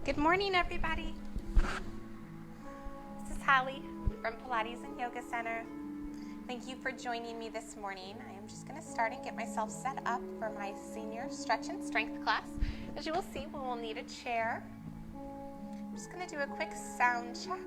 Good morning, everybody. This is Holly from Pilates and Yoga Center. Thank you for joining me this morning. I am just going to start and get myself set up for my senior stretch and strength class. As you will see, we will need a chair. I'm just going to do a quick sound check.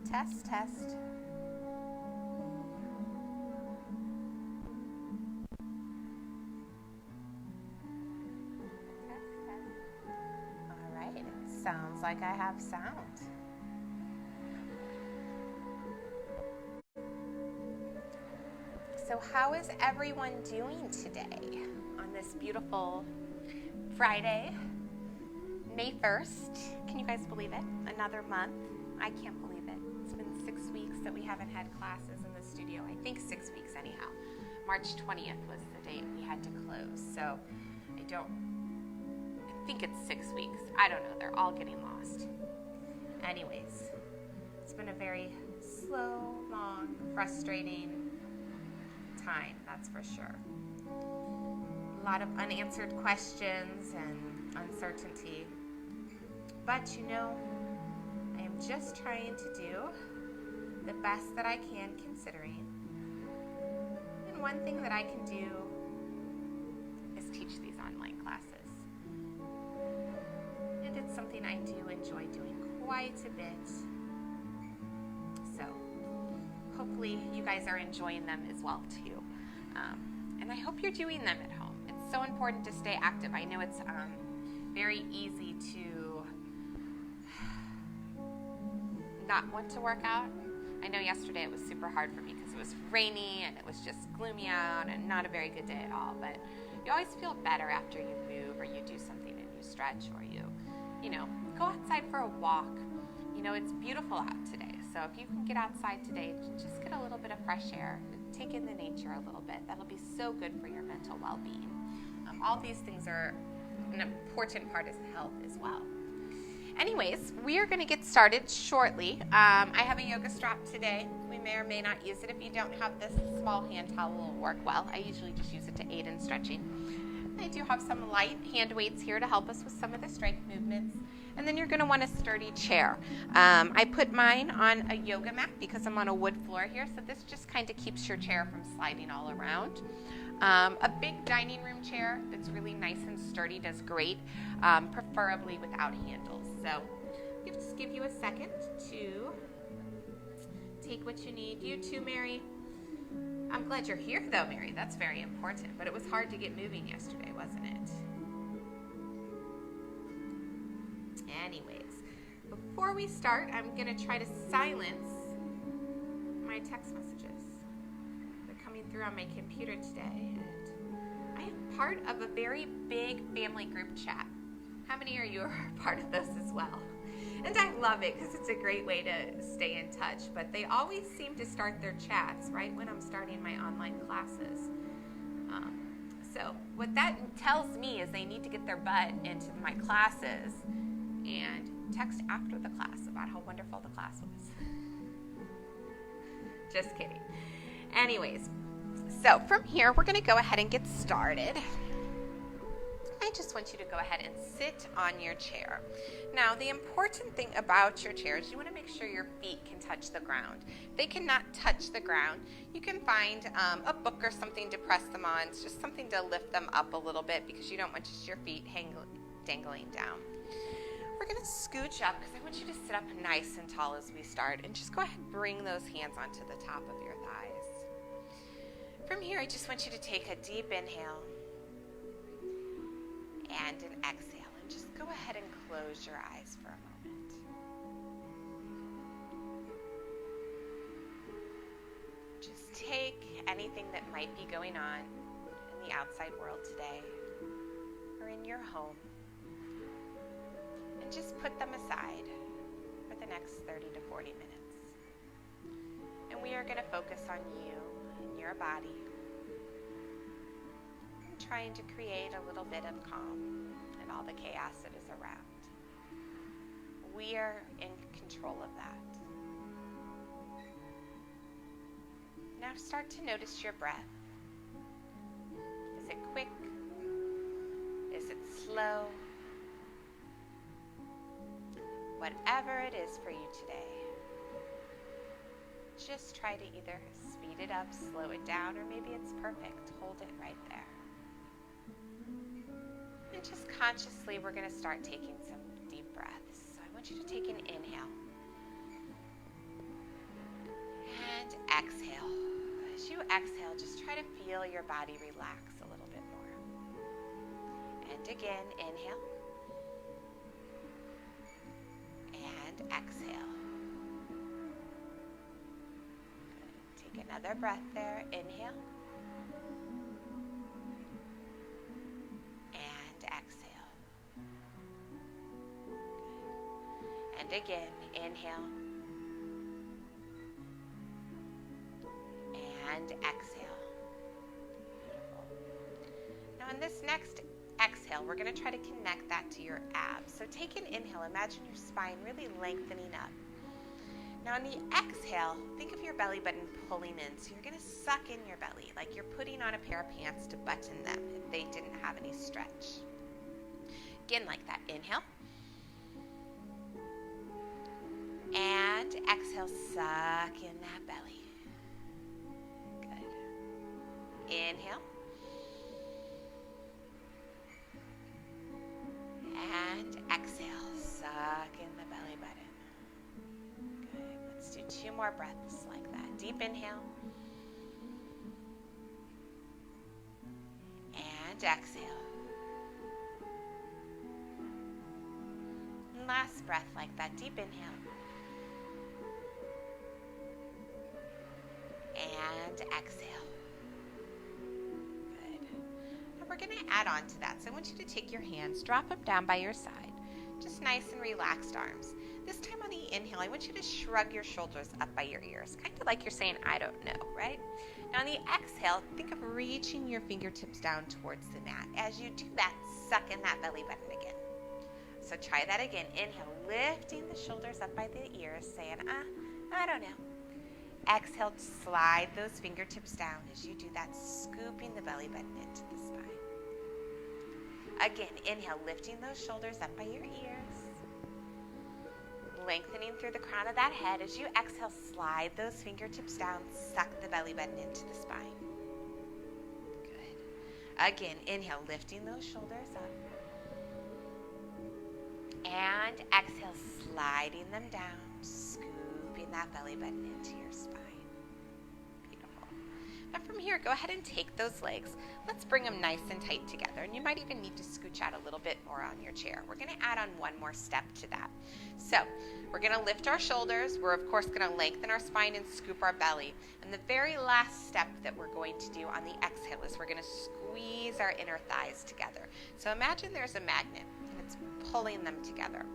Test, test. All right, it sounds like I have sound. So how is everyone doing today on this beautiful Friday, May 1st? Can you guys believe it? Another month. I can't believe it. It's been 6 weeks that we haven't had classes in the studio. I think 6 weeks anyhow. March 20th was the date we had to close. So I think it's 6 weeks. I don't know. They're all getting lost. Anyways, it's been a very slow, long, frustrating time, that's for sure. A lot of unanswered questions and uncertainty. But you know, I am just trying to do the best that I can considering. And one thing that I can do is teach these online classes. And it's something I do enjoy doing quite a bit. So hopefully you guys are enjoying them as well too. And I hope you're doing them at home. It's so important to stay active. I know it's very easy to not want to work out. I know yesterday it was super hard for me because it was rainy and it was just gloomy out and not a very good day at all. But you always feel better after you move or you do something and you stretch or you go outside for a walk. You know, it's beautiful out today. So if you can get outside today, just get a little bit of fresh air. Take in the nature a little bit. That'll be so good for your mental well-being. All these things are an important part of health as well. Anyways, we are going to get started shortly. I have a yoga strap today. We may or may not use it. If you don't have this small hand towel, it will work well. I usually just use it to aid in stretching. I do have some light hand weights here to help us with some of the strength movements. And then you're going to want a sturdy chair. I put mine on a yoga mat because I'm on a wood floor here, so this just kind of keeps your chair from sliding all around. A big dining room chair that's really nice and sturdy does great, preferably without handles. So just give you a second to take what you need. You too, Mary. I'm glad you're here, though, Mary. That's very important. But it was hard to get moving yesterday, wasn't it? Anyways, before we start, I'm going to try to silence my text messages. They're coming through on my computer today. And I am part of a very big family group chat. How many of you are part of this as well? And I love it because it's a great way to stay in touch. But they always seem to start their chats right when I'm starting my online classes. So what that tells me is they need to get their butt into my classes and text after the class about how wonderful the class was. Just kidding. Anyways, so from here, we're going to go ahead and get started. I just want you to go ahead and sit on your chair. Now, the important thing about your chair is you want to make sure your feet can touch the ground. If they cannot touch the ground, you can find a book or something to press them on. It's just something to lift them up a little bit because you don't want just your feet dangling down. We're going to scooch up because I want you to sit up nice and tall as we start. And just go ahead and bring those hands onto the top of your thighs. From here, I just want you to take a deep inhale and an exhale. And just go ahead and close your eyes for a moment. Just take anything that might be going on in the outside world today or in your home. And just put them aside for the next 30 to 40 minutes. And we are going to focus on you and your body. And trying to create a little bit of calm in all the chaos that is around. we are in control of that. Now start to notice your breath. Is it quick? Is it slow? Whatever it is for you today, just try to either speed it up, slow it down, or maybe it's perfect. Hold it right there. And just consciously, we're going to start taking some deep breaths. So I want you to take an inhale and exhale. As you exhale, just try to feel your body relax a little bit more. And again, inhale. And exhale. Good. Take another breath there. Inhale. And exhale. Good. And again, inhale. And exhale. Beautiful. Now in this next exhale, we're going to try to connect that to your abs. So take an inhale. Imagine your spine really lengthening up. Now on the exhale, think of your belly button pulling in. So you're going to suck in your belly like you're putting on a pair of pants to button them if they didn't have any stretch. Again, like that. Inhale. And exhale, suck in that belly. Good. Inhale. And exhale, suck in the belly button. Good. Let's do 2 more breaths like that. Deep inhale. And exhale. And last breath like that. Deep inhale. And exhale. We're going to add on to that. So I want you to take your hands, drop them down by your side. Just nice and relaxed arms. This time on the inhale, I want you to shrug your shoulders up by your ears. Kind of like you're saying, I don't know, right? Now on the exhale, think of reaching your fingertips down towards the mat. As you do that, suck in that belly button again. So try that again. Inhale, lifting the shoulders up by the ears, saying, I don't know. Exhale, slide those fingertips down. As you do that, scooping the belly button into the spine. Again, inhale, lifting those shoulders up by your ears. Lengthening through the crown of that head. As you exhale, slide those fingertips down, suck the belly button into the spine. Good. Again, inhale, lifting those shoulders up. And exhale, sliding them down, scooping that belly button into your spine. Beautiful. Now from here, go ahead and take those legs. Let's bring them nice and tight together. And you might even need to scooch out a little bit more on your chair. We're going to add on one more step to that. So we're going to lift our shoulders. We're, of course, going to lengthen our spine and scoop our belly. And the very last step that we're going to do on the exhale is we're going to squeeze our inner thighs together. So imagine there's a magnet, and it's pulling them together.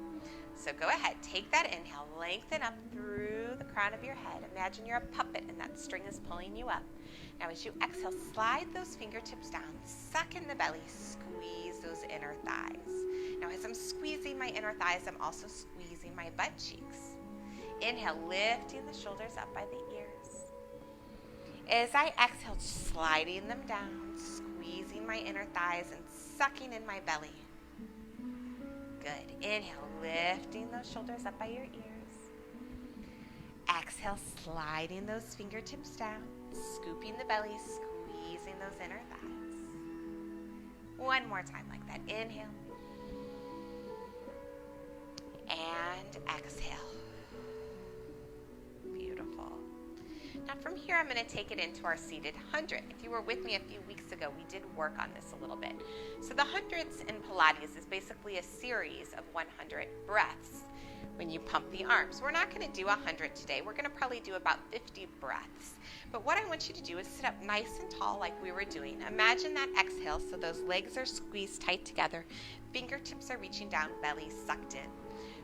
So go ahead, take that inhale, lengthen up through the crown of your head. Imagine you're a puppet and that string is pulling you up. Now as you exhale, slide those fingertips down, suck in the belly, squeeze those inner thighs. Now as I'm squeezing my inner thighs, I'm also squeezing my butt cheeks. Inhale, lifting the shoulders up by the ears. As I exhale, sliding them down, squeezing my inner thighs and sucking in my belly. Good. Inhale, lifting those shoulders up by your ears. Exhale, sliding those fingertips down, scooping the belly, squeezing those inner thighs. One more time like that. Inhale. And exhale. Beautiful. Now from here, I'm going to take it into our seated 100. If you were with me a few weeks ago, we did work on this a little bit. So the hundreds in Pilates is basically a series of 100 breaths when you pump the arms. We're not going to do 100 today. We're going to probably do about 50 breaths. But what I want you to do is sit up nice and tall like we were doing. Imagine that exhale, so those legs are squeezed tight together. Fingertips are reaching down, belly sucked in.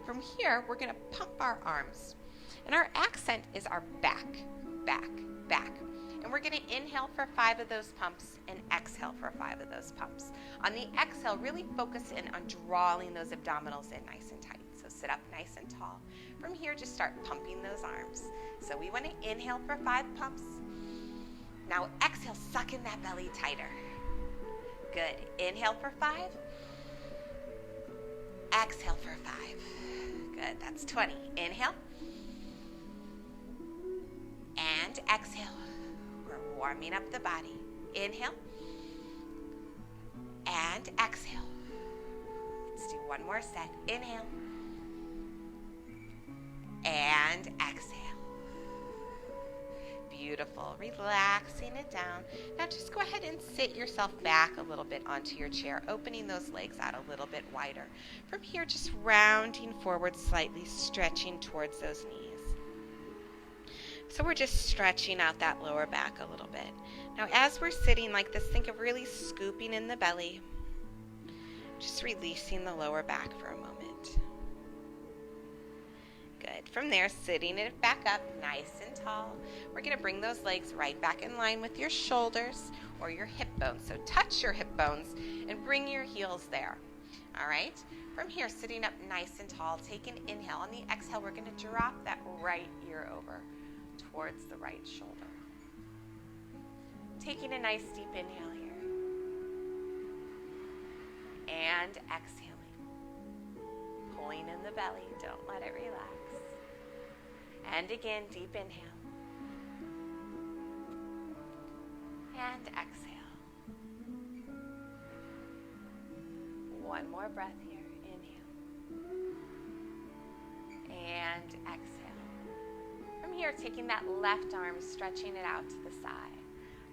From here, we're going to pump our arms. And our accent is our back, back, back. And we're going to inhale for 5 of those pumps and exhale for 5 of those pumps. On the exhale, really focus in on drawing those abdominals in nice and tight. So sit up nice and tall. From here, just start pumping those arms. So we want to inhale for 5 pumps. Now exhale, suck in that belly tighter. Good. Inhale for 5. Exhale for 5. Good. That's 20. Inhale. And exhale. We're warming up the body. Inhale. And exhale. Let's do one more set. Inhale. And exhale. Beautiful. Relaxing it down. Now just go ahead and sit yourself back a little bit onto your chair, opening those legs out a little bit wider. From here, just rounding forward slightly, stretching towards those knees. So we're just stretching out that lower back a little bit. Now as we're sitting like this, think of really scooping in the belly. Just releasing the lower back for a moment. Good. From there, sitting it back up nice and tall. We're going to bring those legs right back in line with your shoulders or your hip bones. So touch your hip bones and bring your heels there. All right? From here, sitting up nice and tall, take an inhale. On the exhale, we're going to drop that right ear over towards the right shoulder. Taking a nice deep inhale here. And exhaling. Pulling in the belly. Don't let it relax. And again, deep inhale. And exhale. One more breath here. Inhale. And exhale. From here, taking that left arm, stretching it out to the side.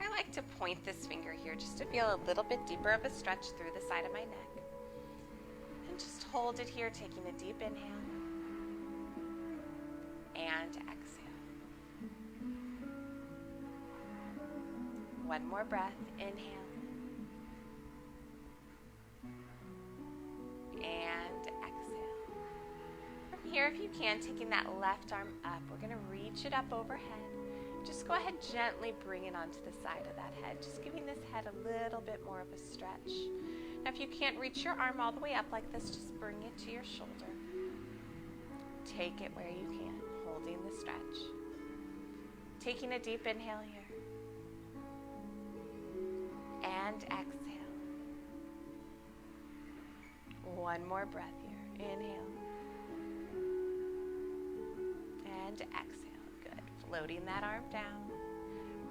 I like to point this finger here just to feel a little bit deeper of a stretch through the side of my neck. And just hold it here, taking a deep inhale. And exhale. One more breath. Inhale. And exhale. From here, if you can, taking that left arm up, we're going to reach it up overhead. Just go ahead, gently bring it onto the side of that head, just giving this head a little bit more of a stretch. Now, if you can't reach your arm all the way up like this, just bring it to your shoulder. Take it where you can, holding the stretch. Taking a deep inhale here. And exhale. One more breath here. Inhale. And exhale. Floating that arm down,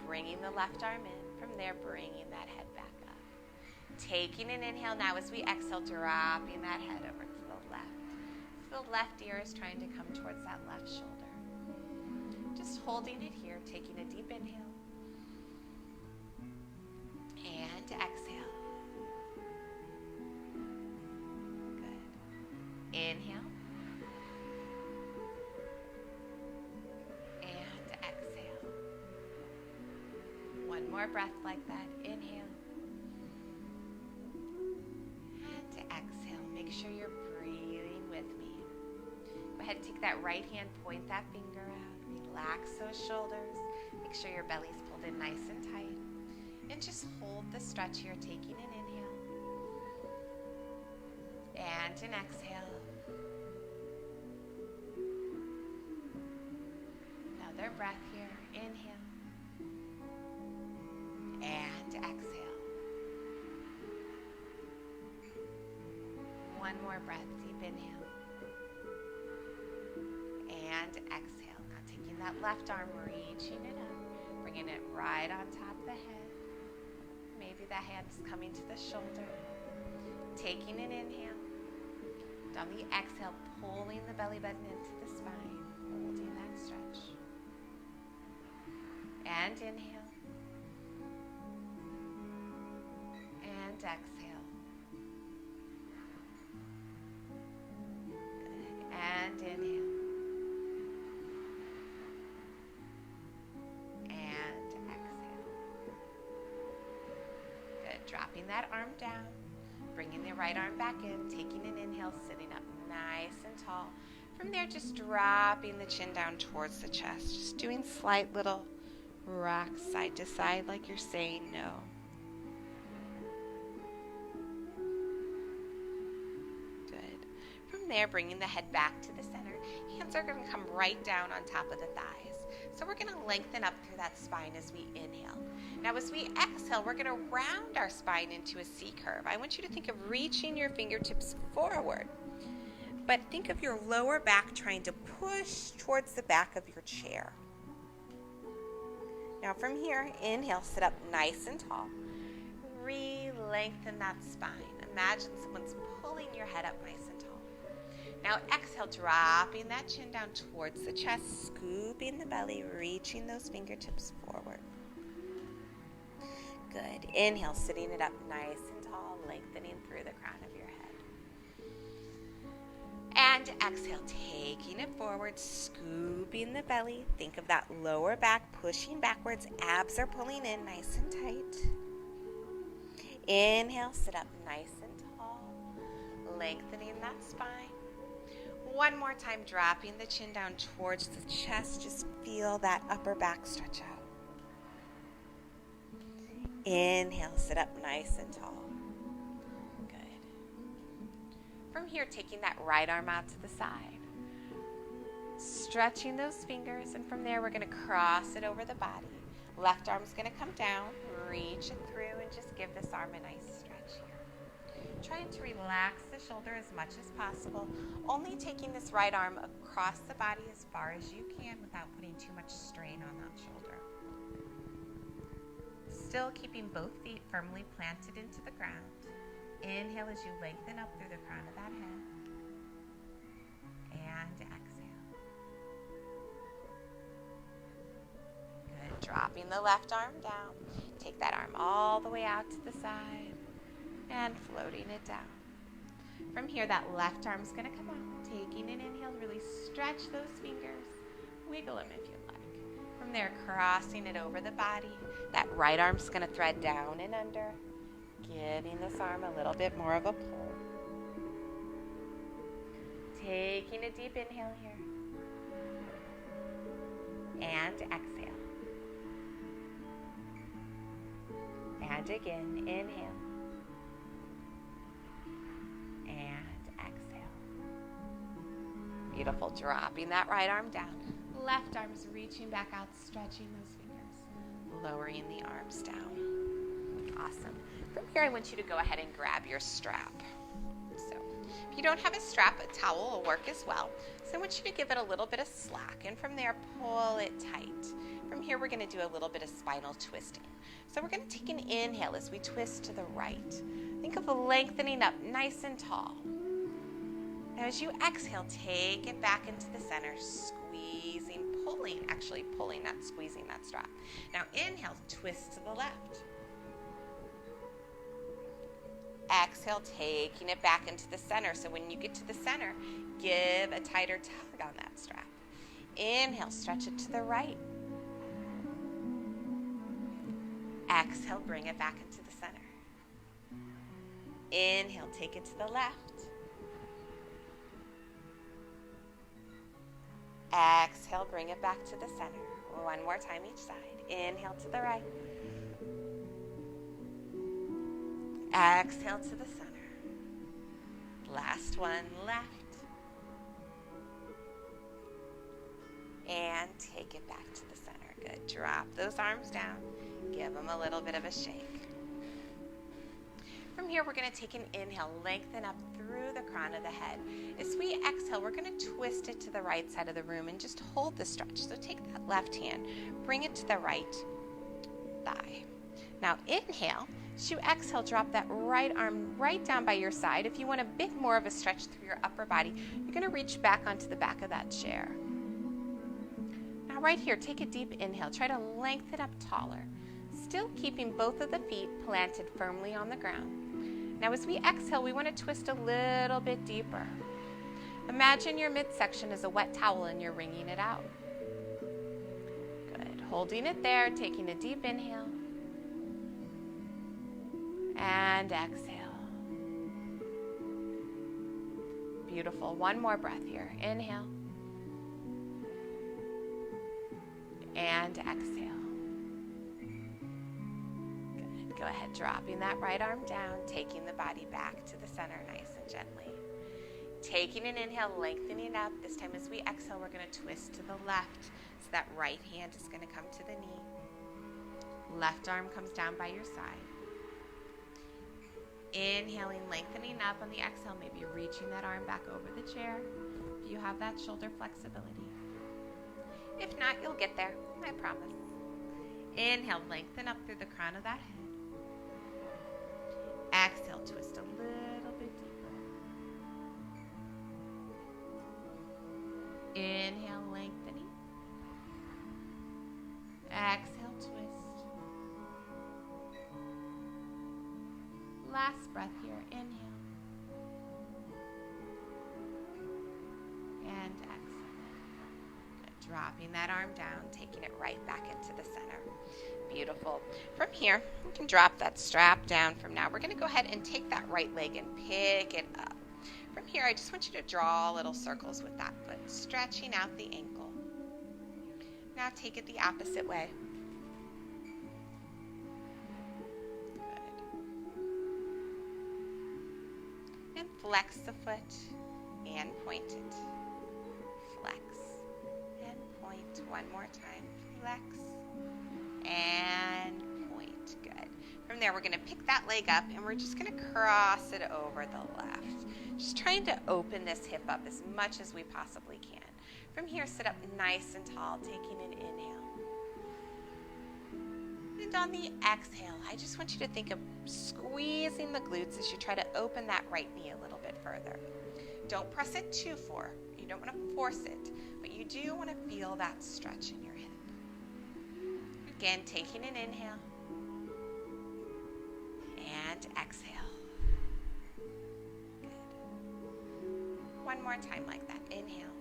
bringing the left arm in. From there, bringing that head back up. Taking an inhale now as we exhale, dropping that head over to the left. So the left ear is trying to come towards that left shoulder. Just holding it here, taking a deep inhale. And exhale. Good. Inhale. One more breath like that. Inhale. And exhale. Make sure you're breathing with me. Go ahead and take that right hand, point that finger out. Relax those shoulders. Make sure your belly's pulled in nice and tight. And just hold the stretch here, taking an inhale. And an exhale. Another breath here. Inhale. And exhale. One more breath, deep inhale. And exhale. Now taking that left arm, reaching it up, bringing it right on top of the head. Maybe the hand is coming to the shoulder. Taking an inhale. On the exhale, pulling the belly button into the spine, holding that stretch. And inhale. And exhale. Good. And inhale. And exhale. Good. Dropping that arm down. Bringing the right arm back in. Taking an inhale. Sitting up nice and tall. From there, just dropping the chin down towards the chest. Just doing slight little rocks side to side like you're saying no. there, bringing the head back to the center, hands are going to come right down on top of the thighs. So we're going to lengthen up through that spine as we inhale. Now as we exhale, we're going to round our spine into a C curve. I want you to think of reaching your fingertips forward, but think of your lower back trying to push towards the back of your chair. Now from here, inhale, sit up nice and tall. Re-lengthen that spine. Imagine someone's pulling your head up nice and tall. Now exhale, dropping that chin down towards the chest, scooping the belly, reaching those fingertips forward. Good. Inhale, sitting it up nice and tall, lengthening through the crown of your head. And exhale, taking it forward, scooping the belly. Think of that lower back pushing backwards. Abs are pulling in nice and tight. Inhale, sit up nice and tall, lengthening that spine. One more time, dropping the chin down towards the chest. Just feel that upper back stretch out. Inhale, sit up nice and tall. Good. From here, taking that right arm out to the side. Stretching those fingers, and from there, we're going to cross it over the body. Left arm's going to come down, reach it through, and just give this arm a nice stretch here. Trying to relax the shoulder as much as possible, only taking this right arm across the body as far as you can without putting too much strain on that shoulder. Still keeping both feet firmly planted into the ground. Inhale as you lengthen up through the crown of that head. And exhale. Good. Dropping the left arm down. Take that arm all the way out to the side and floating it down. From here, that left arm's going to come out. Taking an inhale, really stretch those fingers. Wiggle them if you like. From there, crossing it over the body. That right arm's going to thread down and under, giving this arm a little bit more of a pull. Taking a deep inhale here. And exhale. And again, inhale. And exhale. Beautiful. Dropping that right arm down. Left arm's reaching back out, stretching those fingers. Lowering the arms down. Awesome. From here, I want you to go ahead and grab your strap. So if you don't have a strap, a towel will work as well. So I want you to give it a little bit of slack, and from there, pull it tight. From here, we're going to do a little bit of spinal twisting. So we're going to take an inhale as we twist to the right. Think of lengthening up nice and tall. Now as you exhale, take it back into the center, squeezing, pulling, not squeezing that strap. Now inhale, twist to the left. Exhale, taking it back into the center. So when you get to the center, give a tighter tug on that strap. Inhale, stretch it to the right. Exhale, bring it back into the center. Inhale, take it to the left. Exhale, bring it back to the center. One more time each side. Inhale to the right. Exhale to the center. Last one, left. And take it back to the center. Good. Drop those arms down. Give them a little bit of a shake. From here, we're going to take an inhale, lengthen up through the crown of the head. As we exhale, we're going to twist it to the right side of the room and just hold the stretch. So take that left hand, bring it to the right thigh. Now inhale. As you exhale, drop that right arm right down by your side. If you want a bit more of a stretch through your upper body, you're going to reach back onto the back of that chair. Now right here, take a deep inhale. Try to lengthen up taller. Still keeping both of the feet planted firmly on the ground. Now as we exhale, we want to twist a little bit deeper. Imagine your midsection is a wet towel and you're wringing it out. Good. Holding it there, taking a deep inhale. And exhale. Beautiful. One more breath here. Inhale. And exhale. Go ahead, dropping that right arm down, taking the body back to the center nice and gently. Taking an inhale, lengthening up. This time as we exhale, we're going to twist to the left. So that right hand is going to come to the knee. Left arm comes down by your side. Inhaling, lengthening up on the exhale, maybe reaching that arm back over the chair if you have that shoulder flexibility. If not, you'll get there, I promise. Inhale, lengthen up through the crown of that head. Exhale, twist a little bit deeper. Inhale, lengthening. Exhale, twist. Last breath here, inhale. And exhale. Good. Dropping that arm down, taking it right back into the center. Beautiful. From here, you can drop that strap down. From now, we're going to go ahead and take that right leg and pick it up. From here, I just want you to draw little circles with that foot, stretching out the ankle. Now take it the opposite way. Flex the foot and point it. Flex and point. One more time. Flex and point. Good. From there, we're going to pick that leg up and we're just going to cross it over the left. Just trying to open this hip up as much as we possibly can. From here, sit up nice and tall, taking an inhale. And on the exhale, I just want you to think of squeezing the glutes as you try to open that right knee a little bit further. Don't press it too far. You don't want to force it, but you do want to feel that stretch in your hip. Again, taking an inhale and exhale. Good. One more time like that. Inhale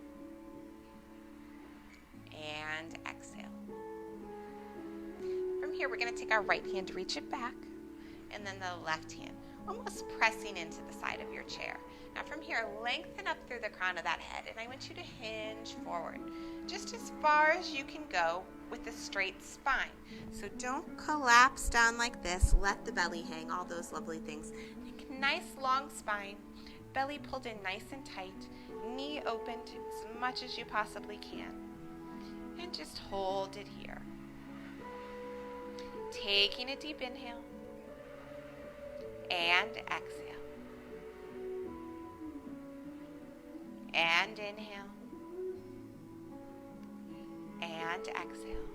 and exhale. From here, we're going to take our right hand, reach it back, and then the left hand, almost pressing into the side of your chair. Now from here, lengthen up through the crown of that head, and I want you to hinge forward, just as far as you can go with a straight spine. So don't collapse down like this. Let the belly hang, all those lovely things. Think nice long spine, belly pulled in nice and tight, knee opened as much as you possibly can, and just hold it here. Taking a deep inhale and exhale. And inhale and exhale.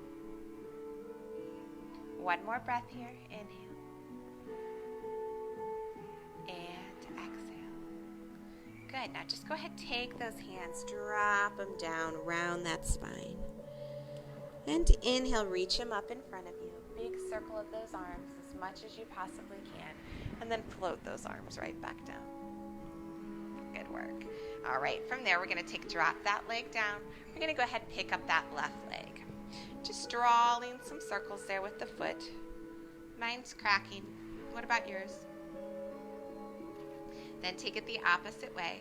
One more breath here. Inhale and exhale. Good. Now just go ahead, take those hands, drop them down, round that spine. And inhale, reach them up in front of you. Big circle of those arms as much as you possibly can. And then float those arms right back down. Good work. All right, from there we're going to drop that leg down. We're going to go ahead and pick up that left leg. Just drawing some circles there with the foot. Mine's cracking. What about yours? Then take it the opposite way.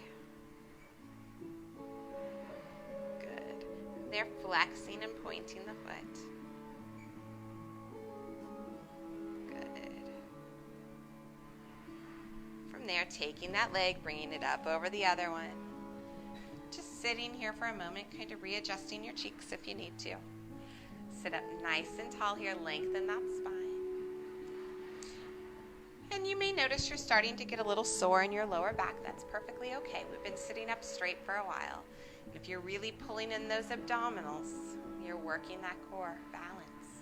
Good. They're flexing and pointing the foot. There, taking that leg, bringing it up over the other one. Just sitting here for a moment, kind of readjusting your cheeks if you need to. Sit up nice and tall here, lengthen that spine. And you may notice you're starting to get a little sore in your lower back. That's perfectly okay. We've been sitting up straight for a while. And if you're really pulling in those abdominals, you're working that core balance.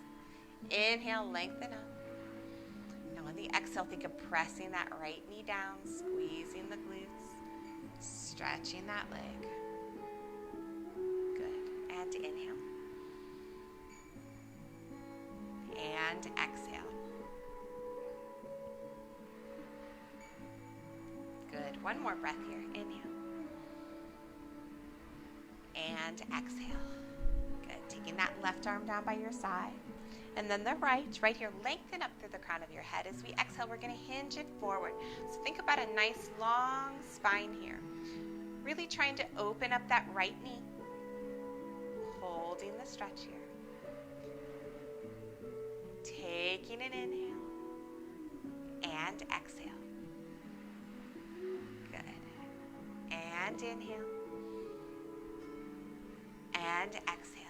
Inhale, lengthen up. On the exhale, think of pressing that right knee down, squeezing the glutes, stretching that leg. Good. And inhale. And exhale. Good. One more breath here. Inhale. And exhale. Good. Taking that left arm down by your side. And then the right here, lengthen up through the crown of your head. As we exhale, we're going to hinge it forward. So think about a nice long spine here. Really trying to open up that right knee. Holding the stretch here. Taking an inhale. And exhale. Good. And And inhale. And exhale.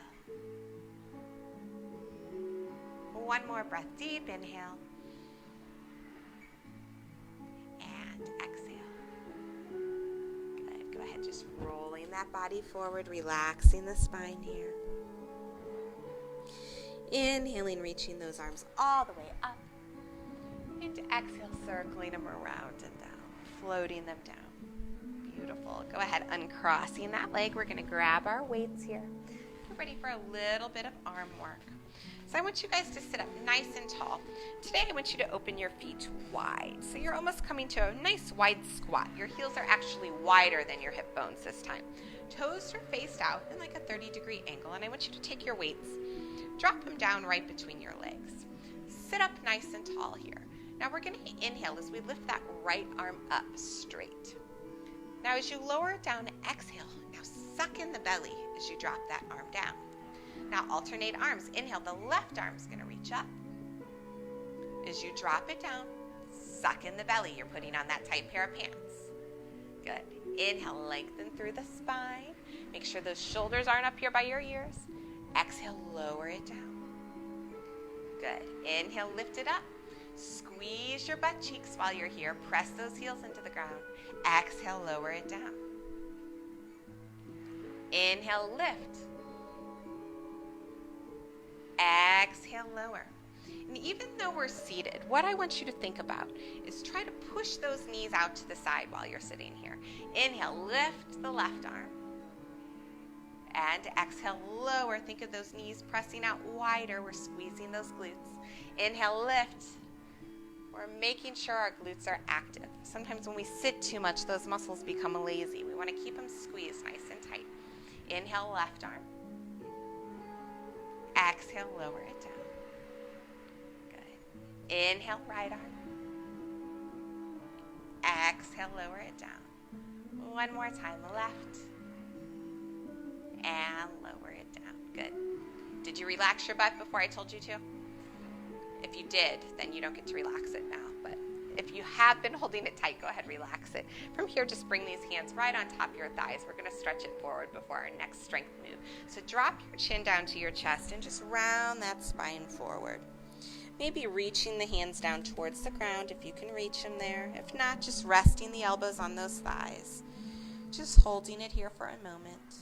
One more breath. Deep inhale. And exhale. Good. Go ahead, just rolling that body forward, relaxing the spine here. Inhaling, reaching those arms all the way up. And exhale, circling them around and down, floating them down. Beautiful. Go ahead, uncrossing that leg. We're going to grab our weights here. Get ready for a little bit of arm work. So I want you guys to sit up nice and tall. Today I want you to open your feet wide. So you're almost coming to a nice wide squat. Your heels are actually wider than your hip bones this time. Toes are faced out in like a 30-degree angle, and I want you to take your weights, drop them down right between your legs. Sit up nice and tall here. Now we're going to inhale as we lift that right arm up straight. Now as you lower it down, exhale. Now suck in the belly as you drop that arm down. Now alternate arms. Inhale, the left arm's going to reach up. As you drop it down, suck in the belly. You're putting on that tight pair of pants. Good. Inhale, lengthen through the spine. Make sure those shoulders aren't up here by your ears. Exhale, lower it down. Good. Inhale, lift it up. Squeeze your butt cheeks while you're here. Press those heels into the ground. Exhale, lower it down. Inhale, lift. Exhale, lower. And even though we're seated, what I want you to think about is try to push those knees out to the side while you're sitting here. Inhale, lift the left arm. And exhale, lower. Think of those knees pressing out wider. We're squeezing those glutes. Inhale, lift. We're making sure our glutes are active. Sometimes when we sit too much, those muscles become lazy. We want to keep them squeezed nice and tight. Inhale, left arm. Exhale, lower it down. Good. Inhale, right arm. Exhale, lower it down. One more time, left. And lower it down. Good. Did you relax your butt before I told you to? If you did, then you don't get to relax it now. But if you have been holding it tight, go ahead, relax it. From here, just bring these hands right on top of your thighs. We're going to stretch it forward before our next strength move. So drop your chin down to your chest and just round that spine forward. Maybe reaching the hands down towards the ground if you can reach them there. If not, just resting the elbows on those thighs. Just holding it here for a moment.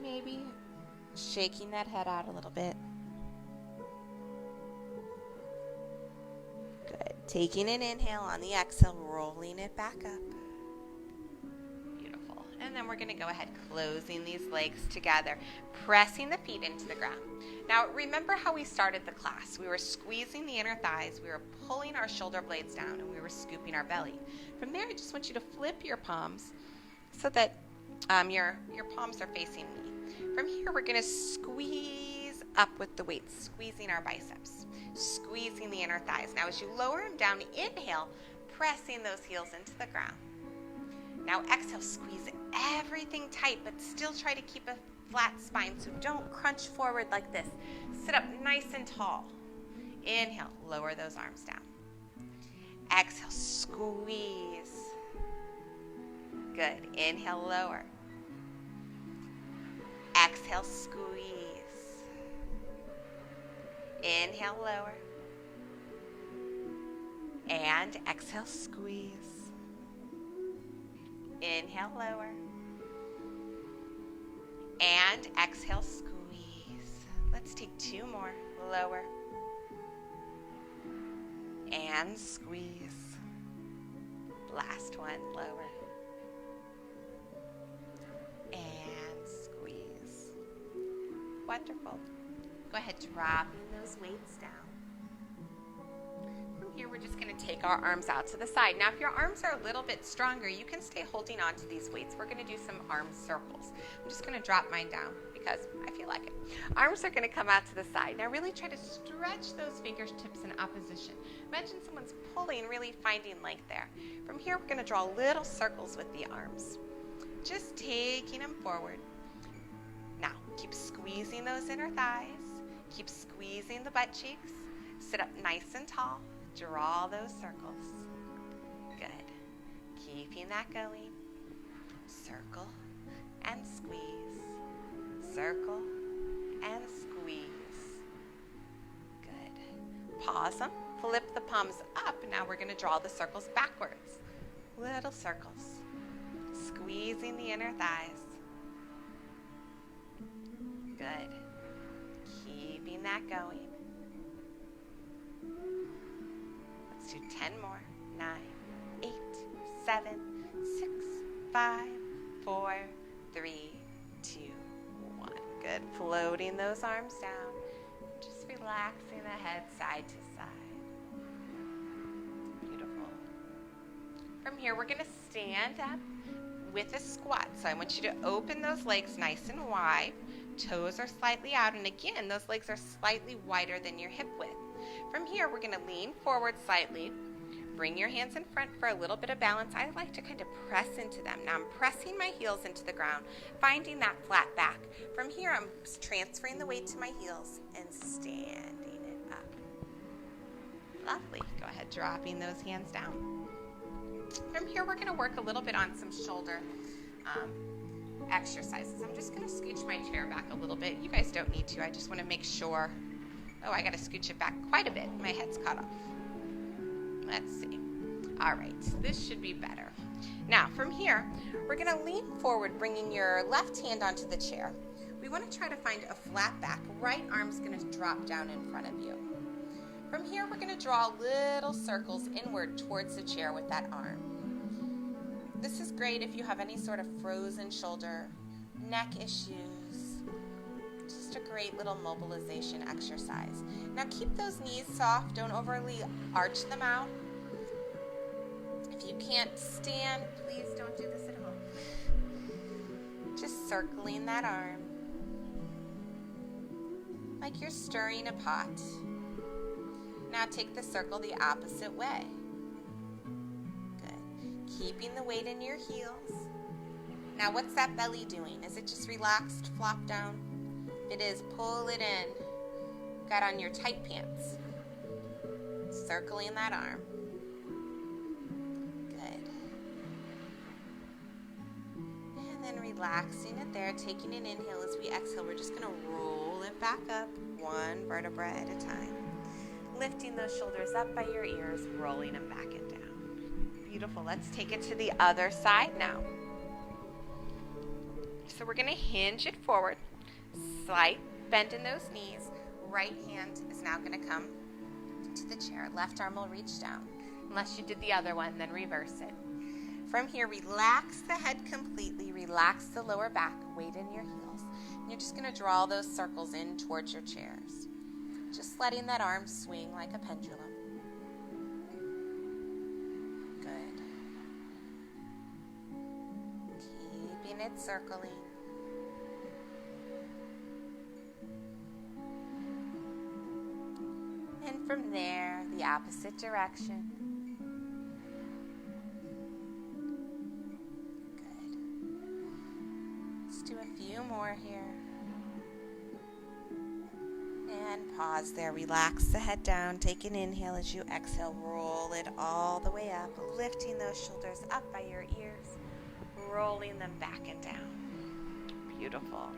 Maybe shaking that head out a little bit. Good. Taking an inhale on the exhale, rolling it back up. Beautiful. And then we're going to go ahead closing these legs together, pressing the feet into the ground. Now remember how we started the class. We were squeezing the inner thighs, we were pulling our shoulder blades down, and we were scooping our belly. From there, I just want you to flip your palms so that your palms are facing me. From here, we're going to squeeze up with the weights, squeezing our biceps, squeezing the inner thighs. Now, as you lower them down, inhale, pressing those heels into the ground. Now, exhale, squeeze everything tight, but still try to keep a flat spine, so don't crunch forward like this. Sit up nice and tall. Inhale, lower those arms down. Exhale, squeeze. Good. Inhale, lower. Exhale, squeeze. Inhale, lower. And exhale, squeeze. Inhale, lower. And exhale, squeeze. Let's take two more. Lower. And squeeze. Last one, lower. And squeeze. Wonderful. Go ahead, dropping those weights down. From here, we're just going to take our arms out to the side. Now, if your arms are a little bit stronger, you can stay holding on to these weights. We're going to do some arm circles. I'm just going to drop mine down because I feel like it. Arms are going to come out to the side. Now, really try to stretch those fingertips in opposition. Imagine someone's pulling, really finding length there. From here, we're going to draw little circles with the arms. Just taking them forward. Now, keep squeezing those inner thighs. Keep squeezing the butt cheeks. Sit up nice and tall. Draw those circles. Good. Keeping that going. Circle and squeeze. Circle and squeeze. Good. Pause them. Flip the palms up. Now we're going to draw the circles backwards. Little circles. Squeezing the inner thighs. Good. Keeping that going. Let's do 10 more. 9, 8, 7, 6, 5, 4, 3, 2, 1. Good. Floating those arms down. Just relaxing the head side to side. Beautiful. From here, we're going to stand up with a squat. So I want you to open those legs nice and wide. Toes are slightly out. And again, those legs are slightly wider than your hip width. From here, we're going to lean forward slightly. Bring your hands in front for a little bit of balance. I like to kind of press into them. Now I'm pressing my heels into the ground, finding that flat back. From here, I'm transferring the weight to my heels and standing it up. Lovely. Go ahead, dropping those hands down. From here, we're going to work a little bit on some shoulder exercises. I'm just going to scooch my chair back a little bit. You guys don't need to. I just want to make sure. Oh, I got to scooch it back quite a bit. My head's cut off. Let's see. All right, this should be better. Now, from here, we're going to lean forward, bringing your left hand onto the chair. We want to try to find a flat back. Right arm's going to drop down in front of you. From here, we're going to draw little circles inward towards the chair with that arm. This is great if you have any sort of frozen shoulder, neck issues. Just a great little mobilization exercise. Now keep those knees soft. Don't overly arch them out. If you can't stand, please don't do this at home. Just circling that arm like you're stirring a pot. Now take the circle the opposite way. Good. Keeping the weight in your heels. Now what's that belly doing? Is it just relaxed, flop down? If it is, pull it in. Got on your tight pants. Circling that arm. Good. And then relaxing it there, taking an inhale as we exhale. We're just going to roll it back up, one vertebra at a time. Lifting those shoulders up by your ears, rolling them back and down. Beautiful. Let's take it to the other side now. So we're going to hinge it forward. Slight bend in those knees. Right hand is now going to come to the chair. Left arm will reach down. Unless you did the other one, then reverse it. From here, relax the head completely. Relax the lower back. Weight in your heels. And you're just going to draw those circles in towards your chairs. Just letting that arm swing like a pendulum. Good. Keeping it circling. And from there, the opposite direction. Good. Let's do a few more here. And pause there. Relax the head down. Take an inhale as you exhale. Roll it all the way up. Lifting those shoulders up by your ears. Rolling them back and down. Beautiful.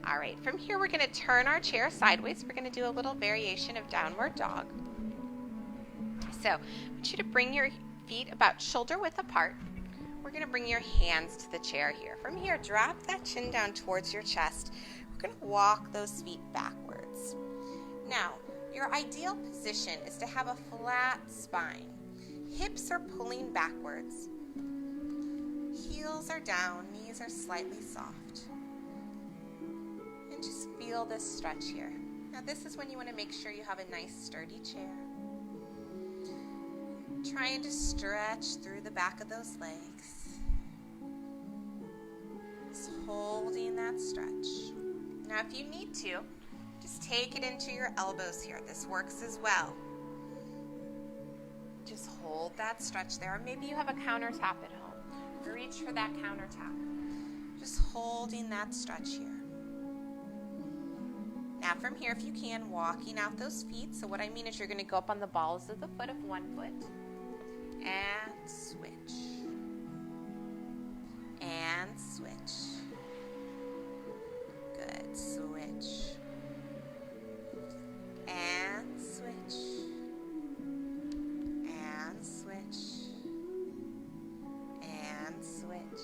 All right. From here, we're going to turn our chair sideways. We're going to do a little variation of downward dog. So I want you to bring your feet about shoulder width apart. We're going to bring your hands to the chair here. From here, drop that chin down towards your chest. We're going to walk those feet backwards. Now, your ideal position is to have a flat spine. Hips are pulling backwards. Heels are down, knees are slightly soft. And just feel this stretch here. Now, this is when you want to make sure you have a nice sturdy chair. Trying to stretch through the back of those legs. Just holding that stretch. Now, if you need to, just take it into your elbows here. This works as well. Just hold that stretch there. Or maybe you have a countertop at home. Reach for that countertop. Just holding that stretch here. Now from here, if you can, walking out those feet. So what I mean is you're going to go up on the balls of the foot of one foot. And switch. and switch. Good, switch. And switch. And switch. And switch.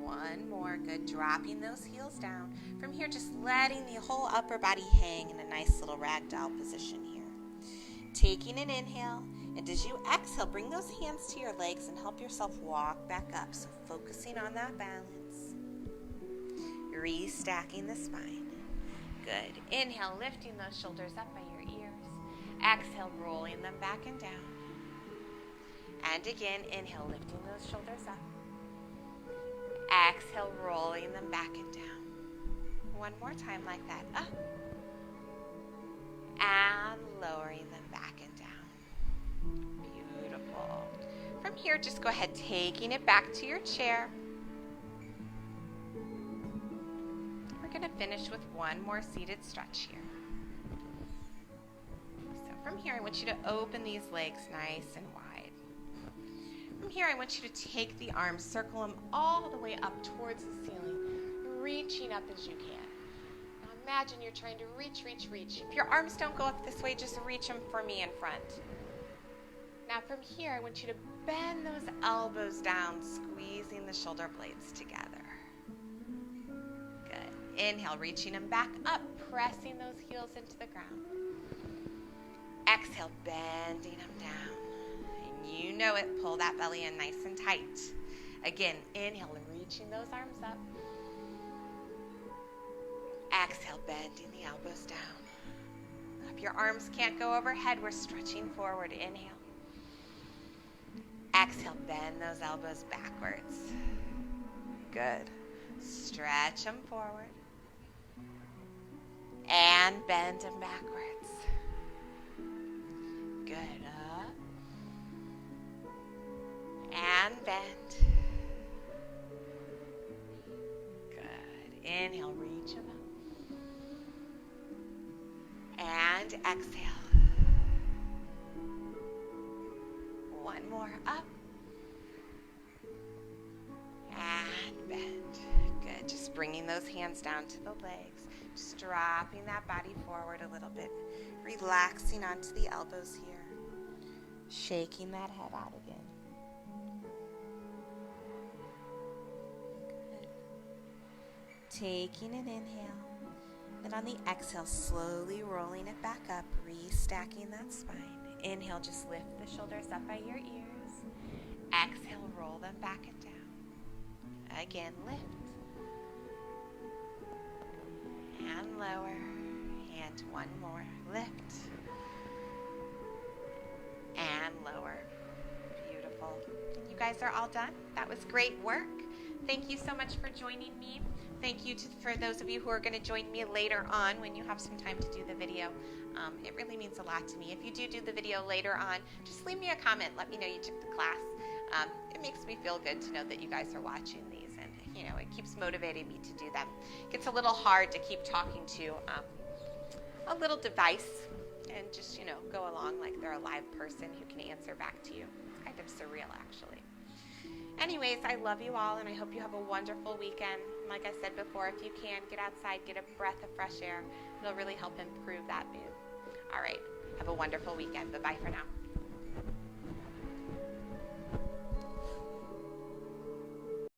One more, good, dropping those heels down. From here, just letting the whole upper body hang in a nice little ragdoll position here. Taking an inhale, and as you exhale, bring those hands to your legs and help yourself walk back up. So focusing on that balance. Restacking the spine. Good. Inhale, lifting those shoulders up by your ears. Exhale, rolling them back and down. And again, inhale, lifting those shoulders up. Exhale, rolling them back and down. One more time like that. Up. And lowering them back and down. Beautiful. From here, just go ahead, taking it back to your chair. We're going to finish with one more seated stretch here. So from here, I want you to open these legs nice and wide. From here, I want you to take the arms, circle them all the way up towards the ceiling, reaching up as you can. Now imagine you're trying to reach. If your arms don't go up this way, just reach them for me in front. Now from here, I want you to bend those elbows down, squeezing the shoulder blades together. Good. Inhale, reaching them back up, pressing those heels into the ground. Exhale, bending them down. You know it, pull that belly in nice and tight. Again, inhale, reaching those arms up. Exhale, bending the elbows down. If your arms can't go overhead, we're stretching forward. Inhale. Exhale, bend those elbows backwards. Good. Stretch them forward. And bend them backwards. Good. Up. And bend. Good. Inhale, reach them up. And exhale. One more, up. And bend. Good. Just bringing those hands down to the legs. Just dropping that body forward a little bit. Relaxing onto the elbows here. Shaking that head out again. Good. Taking an inhale. Then on the exhale, slowly rolling it back up, restacking that spine. Inhale, just lift the shoulders up by your ears. Exhale, roll them back and down. Again, lift. And lower. And one more. Lift. And lower. Beautiful. And you guys are all done. That was great work. Thank you so much for joining me. Thank you for those of you who are going to join me later on when you have some time to do the video. It really means a lot to me. If you do the video later on, just leave me a comment. Let me know you took the class. It makes me feel good to know that you guys are watching these, and it keeps motivating me to do them. It gets a little hard to keep talking to a little device and just go along like they're a live person who can answer back to you. It's kind of surreal, actually. Anyways, I love you all, and I hope you have a wonderful weekend. Like I said before, if you can, get outside, get a breath of fresh air. It'll really help improve that mood. All right, have a wonderful weekend. Bye-bye for now.